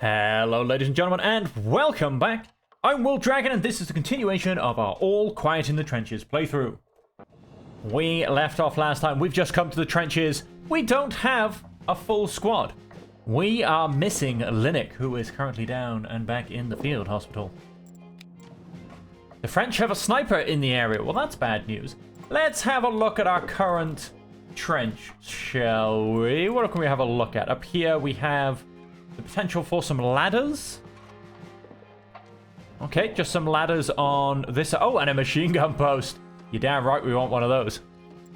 Hello ladies and gentlemen, and welcome back. I'm Will Dragon, and this is the continuation of our All Quiet in the Trenches playthrough. We left off last time. We've just come to the trenches. We don't have a full squad. We are missing Linux, who is currently down and back in the field hospital. The French have a sniper in the area. Well, that's bad news. Let's have a look at our current trench, shall we? What can we have a look at? Up here we have the potential for some ladders. Okay, just some ladders on this. Oh, and a machine gun post. You're damn right we want one of those.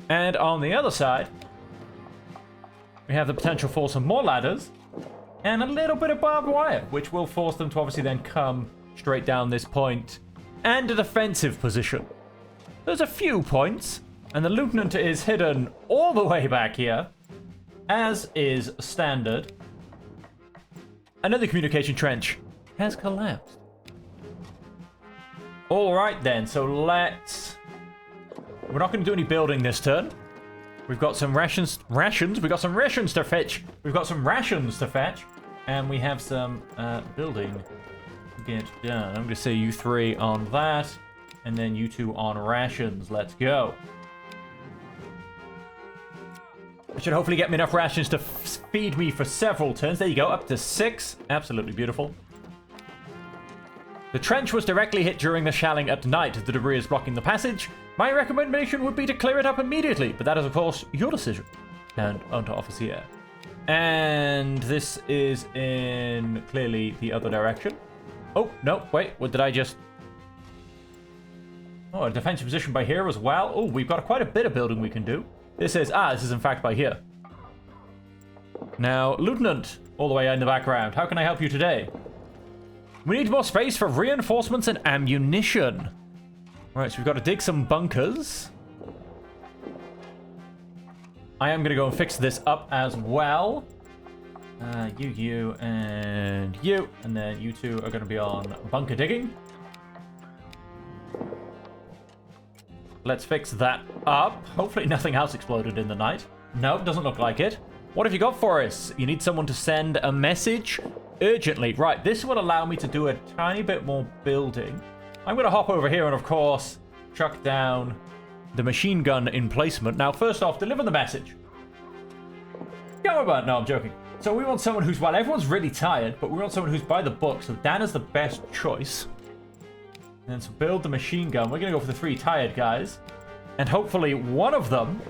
And on the other side, we have the potential for some more ladders and a little bit of barbed wire, which will force them to obviously then come straight down this point and a defensive position. There's a few points, and the lieutenant is hidden all the way back here, as is standard. Another communication trench has collapsed. All right then, so let's... We're not going to do any building this turn. We've got some rations. We've got some rations to fetch. We've got some rations to fetch, and we have some building to get done. I'm going to say you three on that, and then you two on rations. Let's go. I should hopefully get me enough rations to feed me for several turns. There you go, up to 6. Absolutely beautiful. The trench was directly hit during the shelling at night. The debris is blocking the passage. My recommendation would be to clear it up immediately, but that is, of course, your decision. And onto officer. And this is in, clearly, the other direction. Oh, no, wait, what did I just... Oh, a defensive position by here as well. Oh, we've got quite a bit of building we can do. This is in fact by here. Now, Lieutenant, all the way in the background, how can I help you today? We need more space for reinforcements and ammunition. Right, so we've got to dig some bunkers. I am going to go and fix this up as well. You, and you. And then you two are going to be on bunker digging. Let's fix that up. Hopefully nothing else exploded in the night. No, doesn't look like it. What have you got for us? You need someone to send a message urgently. Right, this will allow me to do a tiny bit more building. I'm going to hop over here and, of course, chuck down the machine gun emplacement. Now, first off, deliver the message. Go about. No, I'm joking. So we want someone who's, well, everyone's really tired, but we want someone who's by the book. So Dan is the best choice. And then to build the machine gun, we're going to go for the 3 tired guys. And hopefully one of them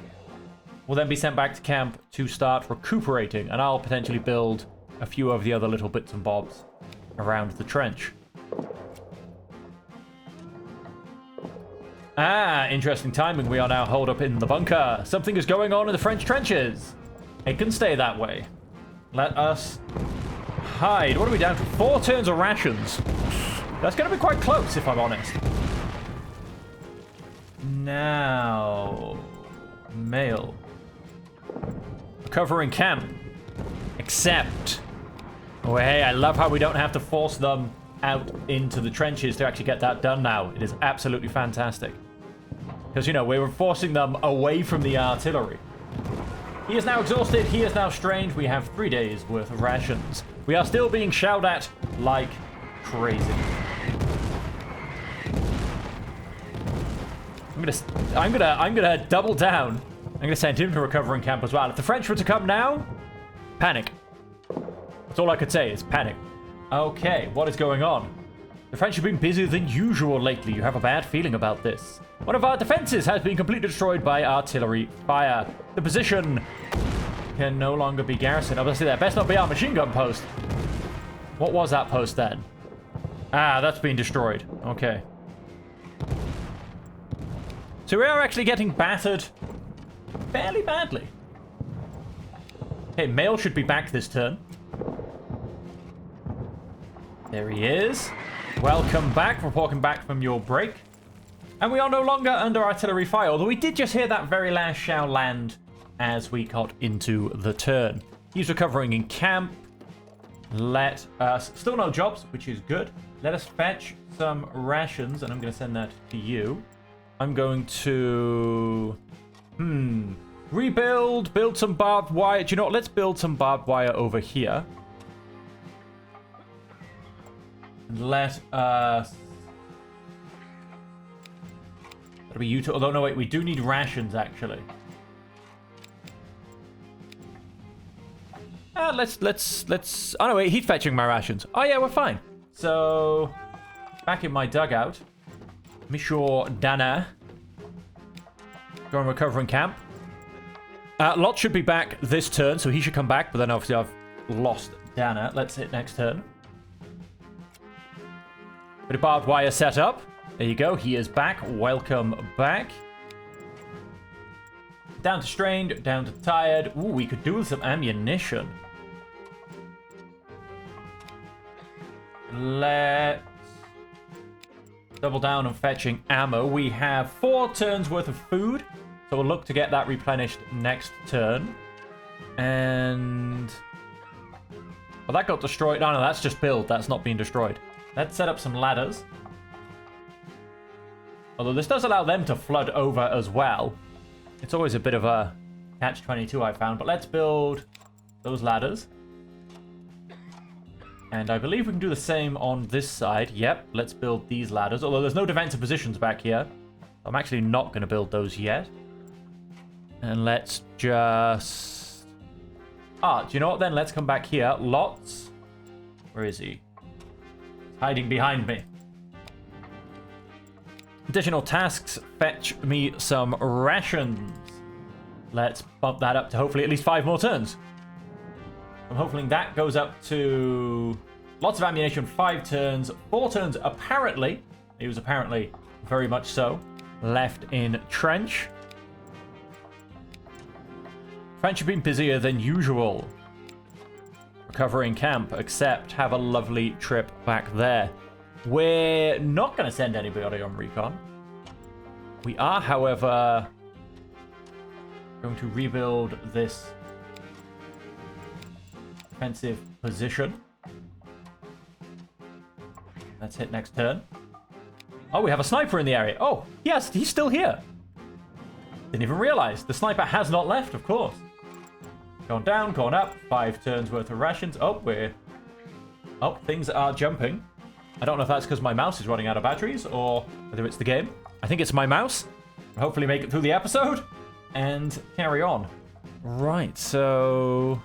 will then be sent back to camp to start recuperating. And I'll potentially build a few of the other little bits and bobs around the trench. Interesting timing. We are now holed up in the bunker. Something is going on in the French trenches. It can stay that way. Let us hide. What are we down to? 4 turns of rations. That's going to be quite close, if I'm honest. Now... Mail. Covering camp. Accept. Oh, hey, I love how we don't have to force them out into the trenches to actually get that done now. It is absolutely fantastic. Because, you know, we were forcing them away from the artillery. He is now exhausted. He is now strained. We have 3 days worth of rations. We are still being shelled at like crazy. I'm gonna double down. I'm gonna send him to recovering camp as well. If the French were to come now, panic. That's all I could say is panic. Okay, what is going on? The French have been busier than usual lately. You have a bad feeling about this. One of our defenses has been completely destroyed by artillery fire. The position can no longer be garrisoned. Obviously, that best not be our machine gun post. What was that post then? That's been destroyed. Okay. So we are actually getting battered fairly badly. Okay, Mail should be back this turn. There he is. Welcome back. Reporting back from your break. And we are no longer under artillery fire, although we did just hear that very last shell land as we got into the turn. He's recovering in camp. Let us... Still no jobs, which is good. Let us fetch some rations, and I'm going to send that to you. I'm going to... Build some barbed wire. Do you know what? Let's build some barbed wire over here. Let us... That'll be you two. Although, no, wait, we do need rations, actually. Let's... Oh, no, wait, he's fetching my rations. Oh, yeah, we're fine. So, back in my dugout. Monsieur Dana. Go and recover in camp. Lot should be back this turn, so he should come back. But then, obviously, I've lost Dana. Let's hit next turn. Bit of barbed wire set up. There you go. He is back. Welcome back. Down to strained, down to tired. Ooh, we could do with some ammunition. Let's double down on fetching ammo. We have 4 turns worth of food, so we'll look to get that replenished next turn. And... well, that got destroyed. No, that's just build. That's not being destroyed. Let's set up some ladders. Although this does allow them to flood over as well. It's always a bit of a catch-22, I found. But let's build those ladders. And I believe we can do the same on this side. Yep, let's build these ladders. Although there's no defensive positions back here. I'm actually not going to build those yet. And let's just... do you know what then? Let's come back here. Lots. Where is he? He's hiding behind me. Additional tasks, fetch me some rations. Let's bump that up to hopefully at least 5 more turns. I'm hoping that goes up to lots of ammunition, 5 turns, 4 turns apparently. He was apparently very much so. Left in trench. Trench have been busier than usual. Recovering camp, except have a lovely trip back there. We're not going to send anybody on recon. We are, however, going to rebuild this defensive position. Let's hit next turn. Oh, we have a sniper in the area. Oh, yes, he's still here. Didn't even realize. The sniper has not left, of course. Gone down, gone up. 5 turns worth of rations. Oh, things are jumping. I don't know if that's because my mouse is running out of batteries or whether it's the game. I think it's my mouse. Hopefully make it through the episode and carry on. Right, so...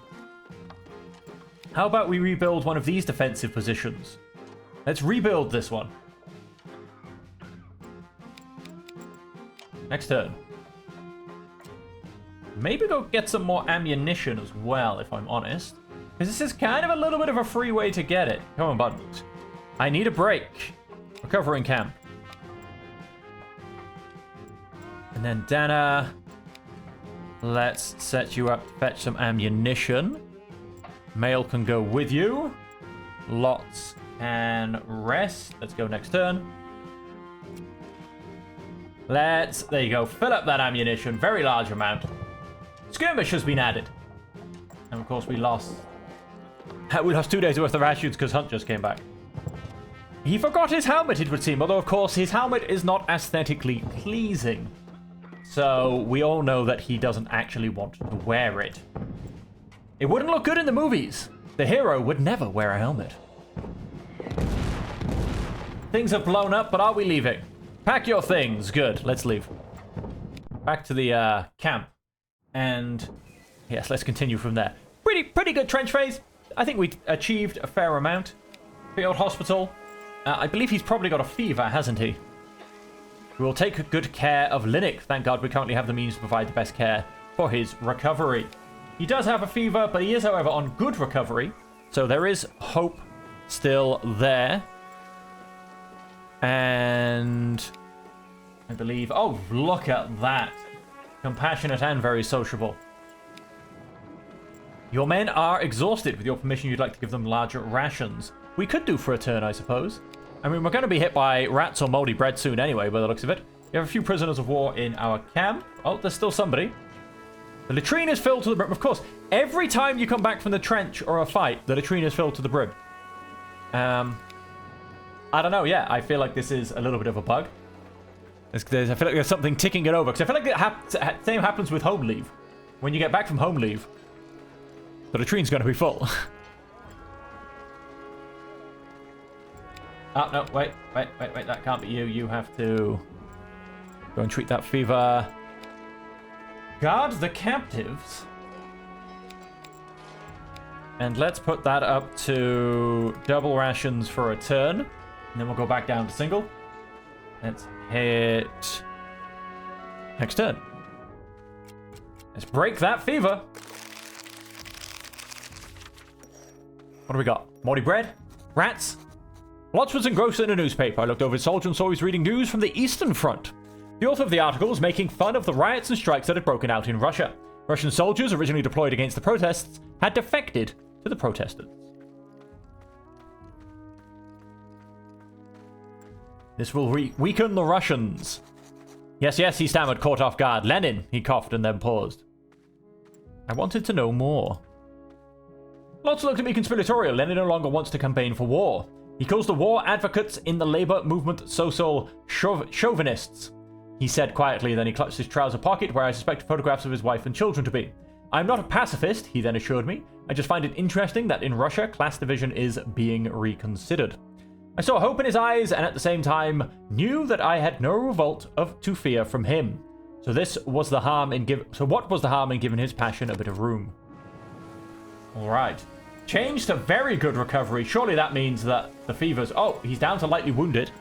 how about we rebuild one of these defensive positions? Let's rebuild this one. Next turn. Maybe go get some more ammunition as well, if I'm honest. Because this is kind of a little bit of a free way to get it. Come on, buttons. I need a break. Recovering camp. And then Dana, let's set you up to fetch some ammunition. Mail can go with you. Lots can rest. Let's go next turn. There you go, fill up that ammunition. Very large amount. Skirmish has been added. And of course we lost 2 days worth of rations because Hunt just came back. He forgot his helmet, it would seem. Although, of course, his helmet is not aesthetically pleasing. So, we all know that he doesn't actually want to wear it. It wouldn't look good in the movies. The hero would never wear a helmet. Things have blown up, but are we leaving? Pack your things. Good, let's leave. Back to the camp. And, yes, let's continue from there. Pretty good trench phase. I think we achieved a fair amount. Field hospital. I believe he's probably got a fever, hasn't he? We will take good care of Linux. Thank God we currently have the means to provide the best care for his recovery. He does have a fever, but he is, however, on good recovery. So there is hope still there. And I believe... oh, look at that. Compassionate and very sociable. Your men are exhausted. With your permission, you'd like to give them larger rations. We could do for a turn, I suppose. I mean, we're going to be hit by rats or moldy bread soon anyway, by the looks of it. We have a few prisoners of war in our camp. Oh, there's still somebody. The latrine is filled to the brim. Of course, every time you come back from the trench or a fight, the latrine is filled to the brim. I don't know, yeah. I feel like this is a little bit of a bug. I feel like there's something ticking it over. Because I feel like the same happens with home leave. When you get back from home leave, the latrine's going to be full. Oh, no, wait. That can't be you. You have to go and treat that fever. Guard the captives. And let's put that up to double rations for a turn. And then we'll go back down to single. Let's hit next turn. Let's break that fever. What do we got? Morty bread? Rats? Lotz was engrossed in a newspaper. I looked over his soldier and saw he was reading news from the Eastern Front. The author of the article was making fun of the riots and strikes that had broken out in Russia. Russian soldiers, originally deployed against the protests, had defected to the protesters. This will weaken the Russians. Yes, he stammered, caught off guard. Lenin, he coughed and then paused. I wanted to know more. Lots looked at me conspiratorial. Lenin no longer wants to campaign for war. He calls the war advocates in the labor movement social chauvinists. He said quietly, then he clutched his trouser pocket where I suspect photographs of his wife and children to be. I'm not a pacifist, he then assured me. I just find it interesting that in Russia, class division is being reconsidered. I saw hope in his eyes and at the same time knew that I had no revolt to fear from him. So what was the harm in giving his passion a bit of room? Alright. Change to very good recovery. Surely that means that the fever's... Oh, he's down to lightly wounded.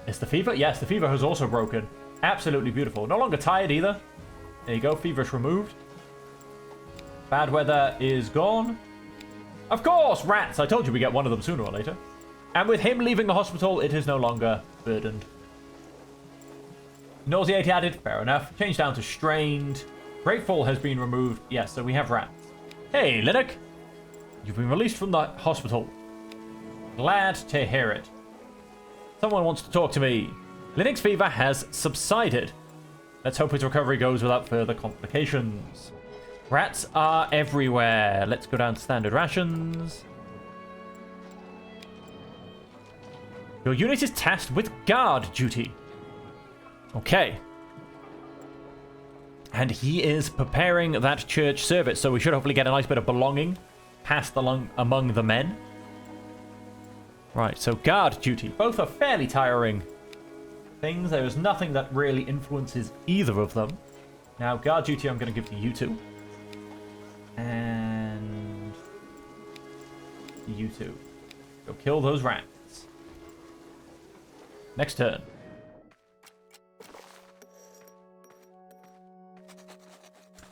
Is the fever? Yes, the fever has also broken. Absolutely beautiful. No longer tired either. There you go. Fever's removed. Bad weather is gone. Of course, rats. I told you we get one of them sooner or later. And with him leaving the hospital, it is no longer burdened. Nauseated added. Fair enough. Changed down to strained. Grateful has been removed. Yes, so we have rats. Hey, Linux. You've been released from the hospital. Glad to hear it. Someone wants to talk to me. Linux fever has subsided. Let's hope his recovery goes without further complications. Rats are everywhere. Let's go down to standard rations. Your unit is tasked with guard duty. Okay. And he is preparing that church service, so we should hopefully get a nice bit of belonging passed along among the men. Right, so guard duty. Both are fairly tiring things. There is nothing that really influences either of them. Now, guard duty I'm going to give to you two. And you two. Go kill those rats. Next turn.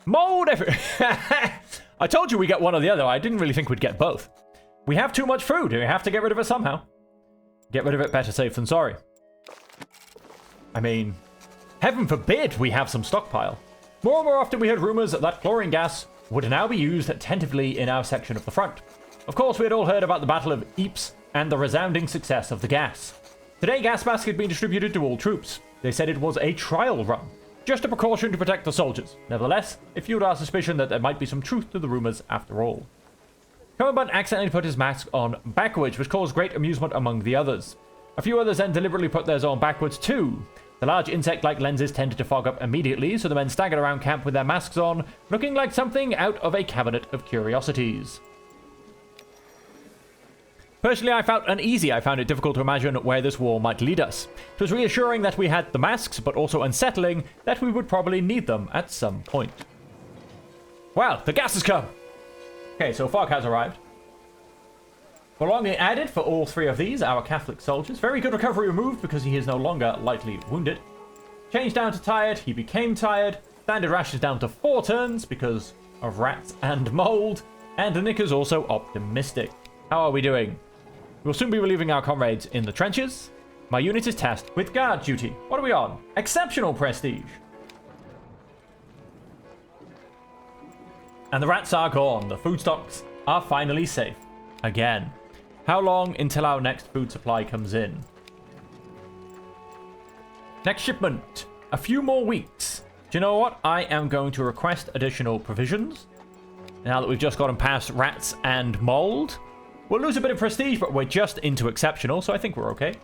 Mold every... I told you we get one or the other. I didn't really think we'd get both. We have too much food. We have to get rid of it somehow. Get rid of it, better safe than sorry. I mean, heaven forbid we have some stockpile. More and more often we heard rumors that chlorine gas would now be used tentatively in our section of the front. Of course, we had all heard about the Battle of Ypres and the resounding success of the gas. Today, gas masks had been distributed to all troops. They said it was a trial run. Just a precaution to protect the soldiers. Nevertheless, it fueled our suspicion that there might be some truth to the rumors after all. Commandant accidentally put his mask on backwards, which caused great amusement among the others. A few others then deliberately put theirs on backwards too. The large insect-like lenses tended to fog up immediately, so the men staggered around camp with their masks on, looking like something out of a cabinet of curiosities. Personally, I felt uneasy. I found it difficult to imagine where this war might lead us. It was reassuring that we had the masks, but also unsettling that we would probably need them at some point. Wow, the gas has come! Okay, so fog has arrived. Belonging added for all three of these, our Catholic soldiers. Very good recovery removed because he is no longer lightly wounded. Changed down to tired, he became tired. Standard rations down to 4 turns because of rats and mold. And Nick is also optimistic. How are we doing? We'll soon be relieving our comrades in the trenches. My unit is tasked with guard duty. What are we on? Exceptional prestige. And the rats are gone. The food stocks are finally safe. Again. How long until our next food supply comes in? Next shipment. A few more weeks. Do you know what? I am going to request additional provisions. Now that we've just gotten past rats and mold. We'll lose a bit of prestige, but we're just into exceptional, so I think we're okay.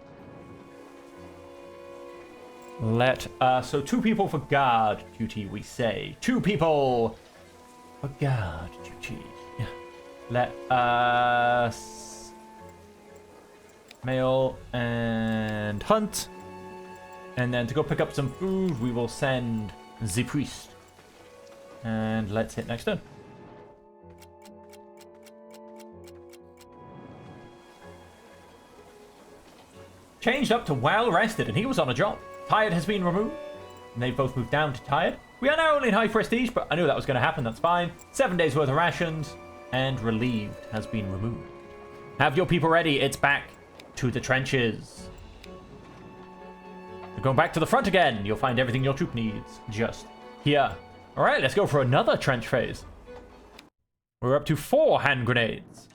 So 2 people for guard duty, we say. 2 people for guard duty. Let us Mail and hunt. And then to go pick up some food, we will send the priest. And let's hit next turn. Changed up to well rested, and he was on a job. Tired has been removed, and they've both moved down to tired. We are now only in high prestige, but I knew that was going to happen, that's fine. 7 days worth of rations, and relieved has been removed. Have your people ready, it's back to the trenches. We're going back to the front again. You'll find everything your troop needs just here. Alright, let's go for another trench phase. We're up to 4 hand grenades.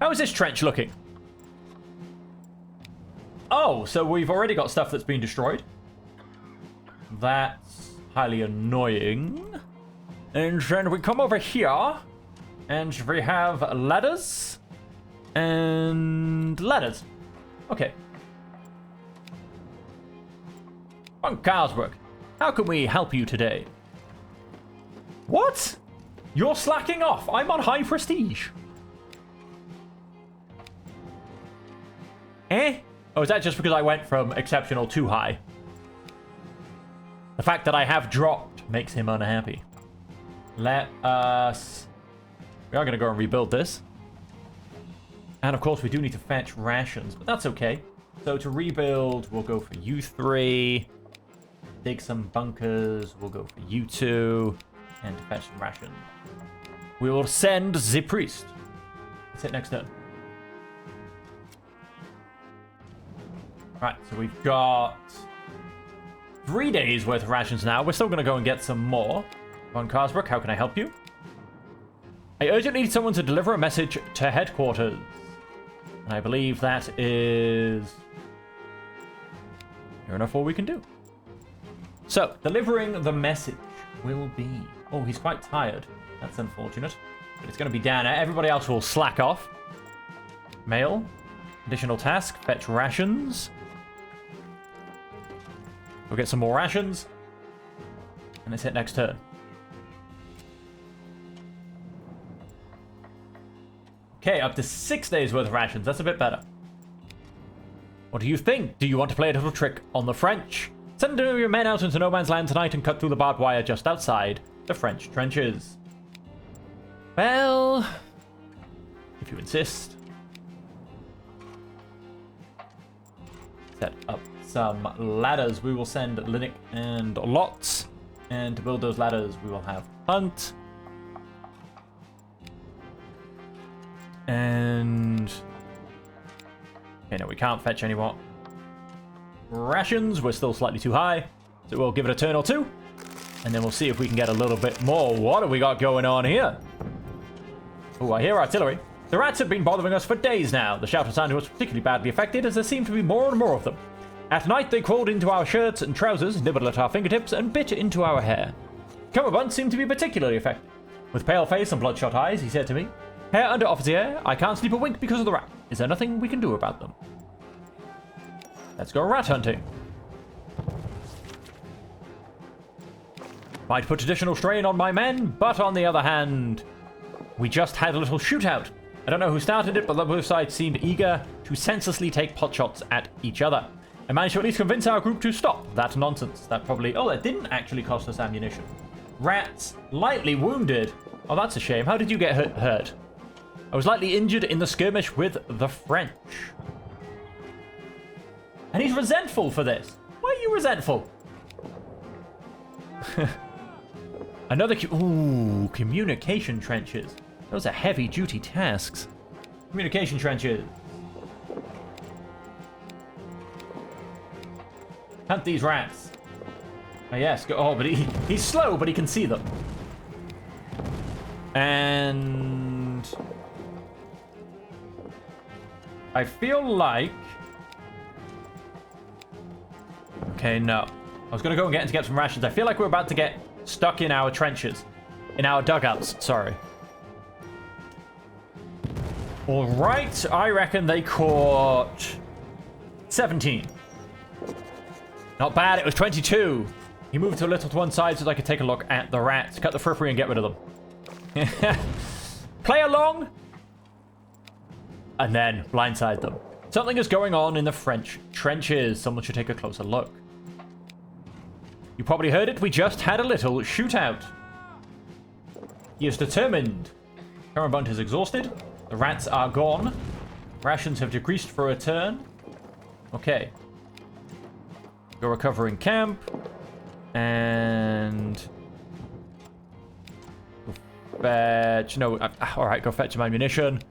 How is this trench looking? Oh, so we've already got stuff that's been destroyed. That's highly annoying. And then we come over here, and we have ladders. And ladders. Okay. Von Carlsberg, how can we help you today? What? You're slacking off. I'm on high prestige. Eh? Oh, is that just because I went from exceptional to high? The fact that I have dropped makes him unhappy. Let us... We are going to go and rebuild this. And of course, we do need to fetch rations, but that's okay. So to rebuild, we'll go for you 3. Dig some bunkers, we'll go for you 2. And to fetch some rations, we will send the priest. Let's hit next turn. Right, so we've got 3 days worth of rations now. We're still going to go and get some more. Von Carlsberg, how can I help you? I urgently need someone to deliver a message to headquarters. And I believe that is near enough all we can do. So, delivering the message will be... Oh, he's quite tired. That's unfortunate. But it's going to be Dana. Everybody else will slack off. Mail. Additional task. Fetch rations. We'll get some more rations. And let's hit next turn. Okay, up to 6 days worth of rations. That's a bit better. What do you think? Do you want to play a little trick on the French? Send your men out into no man's land tonight and cut through the barbed wire just outside the French trenches. Well, if you insist. Set up some ladders. We will send Linux and Lots. And to build those ladders, we will have Hunt. And... Okay, no, we can't fetch any more rations. We're still slightly too high. So we'll give it a turn or two. And then we'll see if we can get a little bit more. What have we got going on here? Oh, I hear artillery. The rats have been bothering us for days now. The shout of sound was particularly badly affected as there seemed to be more and more of them. At night, they crawled into our shirts and trousers, nibbled at our fingertips, and bit into our hair. Cummerbund seemed to be particularly affected. With pale face and bloodshot eyes, he said to me, Herr Under Officer, I can't sleep a wink because of the rat. Is there nothing we can do about them? Let's go rat hunting. Might put additional strain on my men, but on the other hand, we just had a little shootout. I don't know who started it, but both sides seemed eager to senselessly take potshots at each other. I managed to at least convince our group to stop that nonsense. That probably... Oh, that didn't actually cost us ammunition. Rats, lightly wounded. Oh, that's a shame. How did you get hurt? I was lightly injured in the skirmish with the French. And he's resentful for this. Why are you resentful? Another... Ooh, communication trenches. Those are heavy-duty tasks. Communication trenches. Hunt these rats. Oh, yes. Oh, but he's slow, but he can see them. And... I feel like... Okay, no. I was going to go and get some rations. I feel like we're about to get stuck in our trenches. In our dugouts, sorry. Alright, I reckon they caught 17. Not bad, it was 22. He moved a little to one side so that I could take a look at the rats. Cut the frippery and get rid of them. Play along. and then blindside them. Something is going on in the French trenches. Someone should take a closer look. You probably heard it. We just had a little shootout. He is determined. Bunt is exhausted. The rats are gone. Rations have decreased for a turn. Okay. Go recover in camp. And... go fetch... No, alright, go fetch some ammunition.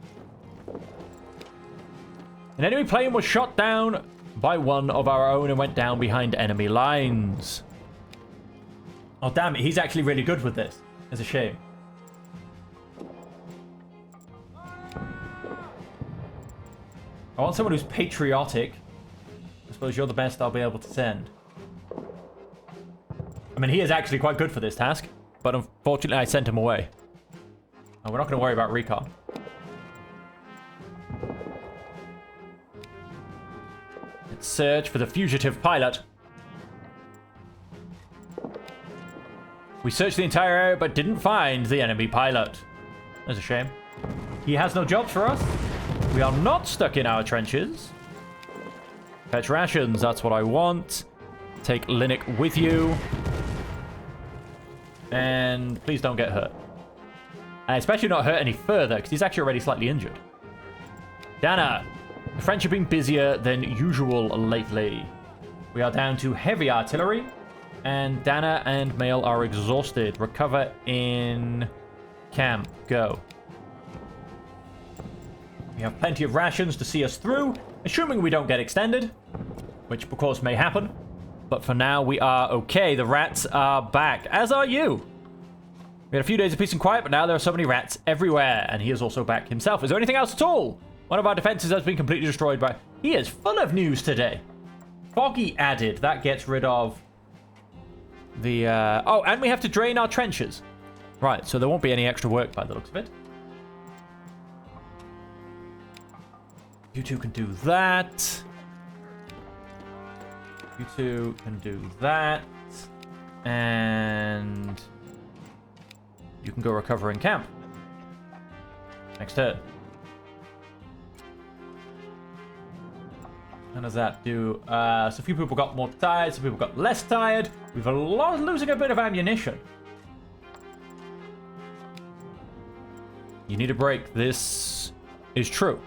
An enemy plane was shot down by one of our own and went down behind enemy lines. Oh, damn it. He's actually really good with this. It's a shame. I want someone who's patriotic. I suppose you're the best I'll be able to send. I mean, he is actually quite good for this task, but unfortunately I sent him away. Oh, we're not going to worry about recon. Let's search for the fugitive pilot. We searched the entire area, but didn't find the enemy pilot. That's a shame. He has no jobs for us. We are not stuck in our trenches. Fetch rations, that's what I want. Take Linux with you. And please don't get hurt. And especially not hurt any further, because he's actually already slightly injured. Dana, the French have been busier than usual lately. We are down to heavy artillery. And Dana and Mail are exhausted. Recover in camp. Go. We have plenty of rations to see us through, assuming we don't get extended, which of course may happen. But for now, we are okay. The rats are back, as are you. We had a few days of peace and quiet, but now there are so many rats everywhere, and he is also back himself. Is there anything else at all? One of our defenses has been completely destroyed by... He is full of news today. Foggy added. That gets rid of the... Oh, and we have to drain our trenches. Right, so there won't be any extra work by the looks of it. You two can do that. You two can do that. And you can go recover in camp. Next turn. How does that do? So a few people got more tired, some people got less tired. We've losing a bit of ammunition. You need a break. This is true.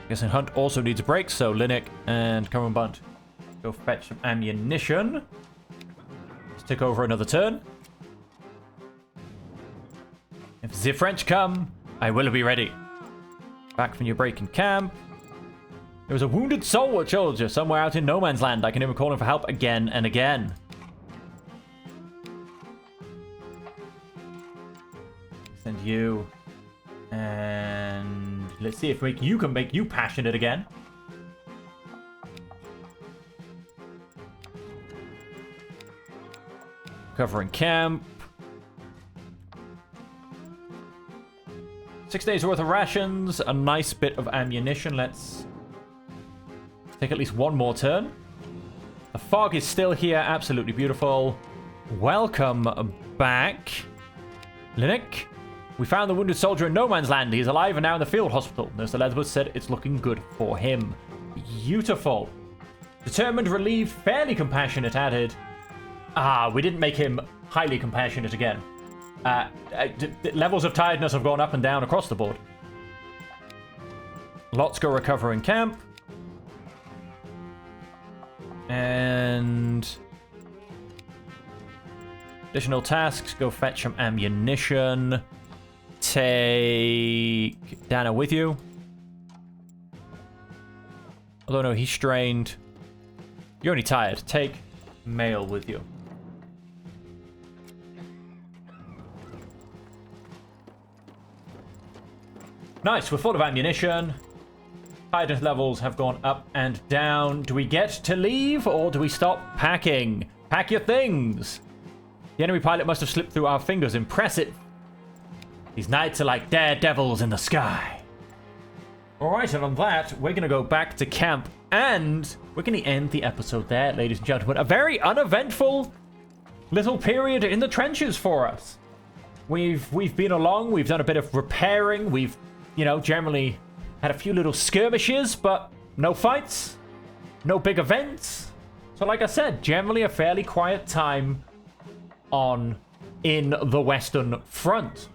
Guessing Hunt also needs a break, so Linux and Bunt go fetch some ammunition. Let's take over another turn. If the French come, I will be ready. Back from your break in camp. There was a wounded soldier somewhere out in no man's land. I can hear him calling for help again and again. Send you. And let's see if you can make you passionate again. Covering camp. 6 days worth of rations. A nice bit of ammunition. Let's take at least one more turn. The fog is still here. Absolutely beautiful. Welcome back. Linux. We found the wounded soldier in no man's land. He is alive and now in the field hospital. Nurse Elizabeth said it's looking good for him. Beautiful. Determined, relieved, fairly compassionate added. We didn't make him highly compassionate again. Levels of tiredness have gone up and down across the board. Lots go recover in camp. And additional tasks, go fetch some ammunition. Take Dana with you. Although no, he's strained. You're only tired. Take Mail with you. Nice, we're full of ammunition. Tiredness levels have gone up and down. Do we get to leave or do we stop packing? Pack your things. The enemy pilot must have slipped through our fingers. Impressive. These nights are like daredevils in the sky. Alright, and on that, we're going to go back to camp. And we're going to end the episode there, ladies and gentlemen. A very uneventful little period in the trenches for us. We've been along. We've done a bit of repairing. We've, generally Had a few little skirmishes, but no fights, no big events. So like I said, generally a fairly quiet time in the Western Front.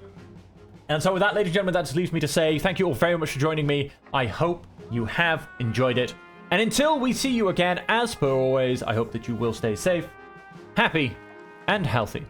And so with that, ladies and gentlemen, that just leaves me to say thank you all very much for joining me. I hope you have enjoyed it. And until we see you again, as per always, I hope that you will stay safe, happy, and healthy.